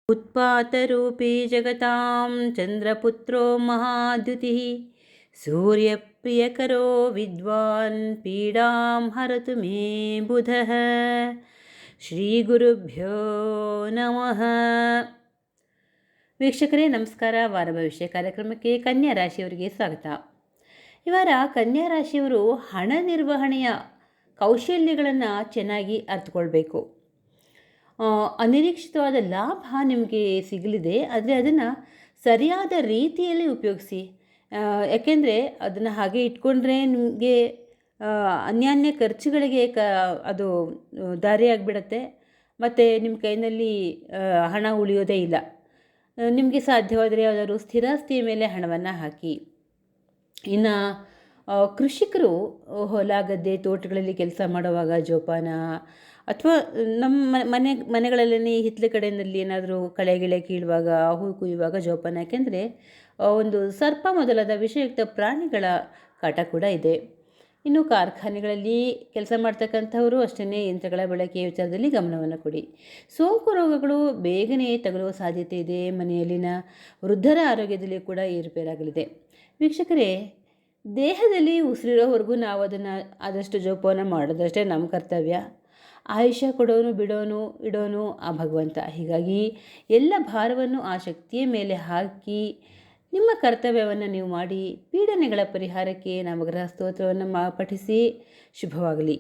उत्पातरूपी जगतां चन्द्रपुत्रो महाद्युतिः सूर्यप्रियकरो विद्वान् पीडां हरतु मे बुधः ಶ್ರೀಗುರುಭ್ಯೋ ನಮಃ. ವೀಕ್ಷಕರೇ ನಮಸ್ಕಾರ. ವಾರ ಭವಿಷ್ಯ ಕಾರ್ಯಕ್ರಮಕ್ಕೆ ಕನ್ಯಾ ರಾಶಿಯವರಿಗೆ ಸ್ವಾಗತ. ಈ ವಾರ ಕನ್ಯಾ ರಾಶಿಯವರು ಹಣ ನಿರ್ವಹಣೆಯ ಕೌಶಲ್ಯಗಳನ್ನು ಚೆನ್ನಾಗಿ ಅರ್ಥಕೊಳ್ಬೇಕು. ಅನಿರೀಕ್ಷಿತವಾದ ಲಾಭ ನಿಮಗೆ ಸಿಗಲಿದೆ, ಆದರೆ ಅದನ್ನು ಸರಿಯಾದ ರೀತಿಯಲ್ಲಿ ಉಪಯೋಗಿಸಿ. ಯಾಕೆಂದರೆ ಅದನ್ನು ಹಾಗೆ ಇಟ್ಕೊಂಡ್ರೆ ನಿಮಗೆ ಅನ್ಯಾನ್ಯ ಖರ್ಚುಗಳಿಗೆ ಅದು ದಾರಿಯಾಗಿಬಿಡತ್ತೆ. ಮತ್ತು ನಿಮ್ಮ ಕೈಯಲ್ಲಿ ಹಣ ಉಳಿಯೋದೇ ಇಲ್ಲ. ನಿಮಗೆ ಸಾಧ್ಯವಾದರೆ ಯಾವುದಾದ್ರು ಸ್ಥಿರಾಸ್ತಿಯ ಮೇಲೆ ಹಣವನ್ನು ಹಾಕಿ. ಇನ್ನು ಕೃಷಿಕರು ಹೊಲ ಗದ್ದೆ ತೋಟಗಳಲ್ಲಿ ಕೆಲಸ ಮಾಡುವಾಗ ಜೋಪಾನ, ಅಥವಾ ನಮ್ಮ ಮನೆಗಳಲ್ಲೇ ಹಿತ್ತಲ ಕಡೆಯಲ್ಲಿ ಏನಾದರೂ ಕಳೆ ಗಿಳೆ ಕೀಳುವಾಗ ಹೂ ಕುಯ್ಯುವಾಗ ಜೋಪಾನ. ಯಾಕೆಂದರೆ ಒಂದು ಸರ್ಪ ಮೊದಲಾದ ವಿಷಯುಕ್ತ ಪ್ರಾಣಿಗಳ ಕಾಟ ಕೂಡ ಇದೆ. ಇನ್ನು ಕಾರ್ಖಾನೆಗಳಲ್ಲಿ ಕೆಲಸ ಮಾಡ್ತಕ್ಕಂಥವರು ಅಷ್ಟೇ ಯಂತ್ರಗಳ ಬಳಕೆಯ ವಿಚಾರದಲ್ಲಿ ಗಮನವನ್ನು ಕೊಡಿ. ಸೋಂಕು ರೋಗಗಳು ಬೇಗನೆ ತಗುಲುವ ಸಾಧ್ಯತೆ ಇದೆ. ಮನೆಯಲ್ಲಿನ ವೃದ್ಧರ ಆರೋಗ್ಯದಲ್ಲಿ ಕೂಡ ಏರುಪೇರಾಗಲಿದೆ. ವೀಕ್ಷಕರೇ, ದೇಹದಲ್ಲಿ ಉಸಿರಿರೋವರೆಗೂ ನಾವು ಅದನ್ನು ಆದಷ್ಟು ಜೋಪಾನ ಮಾಡೋದಷ್ಟೇ ನಮ್ಮ ಕರ್ತವ್ಯ. ಆಯುಷ್ಯ ಕೊಡೋನು ಬಿಡೋನು ಇಡೋನು ಆ ಭಗವಂತ. ಹೀಗಾಗಿ ಎಲ್ಲ ಭಾರವನ್ನು ಆ ಶಕ್ತಿಯ ಮೇಲೆ ಹಾಕಿ ನಿಮ್ಮ ಕರ್ತವ್ಯವನ್ನು ನೀವು ಮಾಡಿ. ಪೀಡನೆಗಳ ಪರಿಹಾರಕ್ಕೆ ನವಗ್ರಹ ಸ್ತೋತ್ರವನ್ನು ಪಠಿಸಿ. ಶುಭವಾಗಲಿ.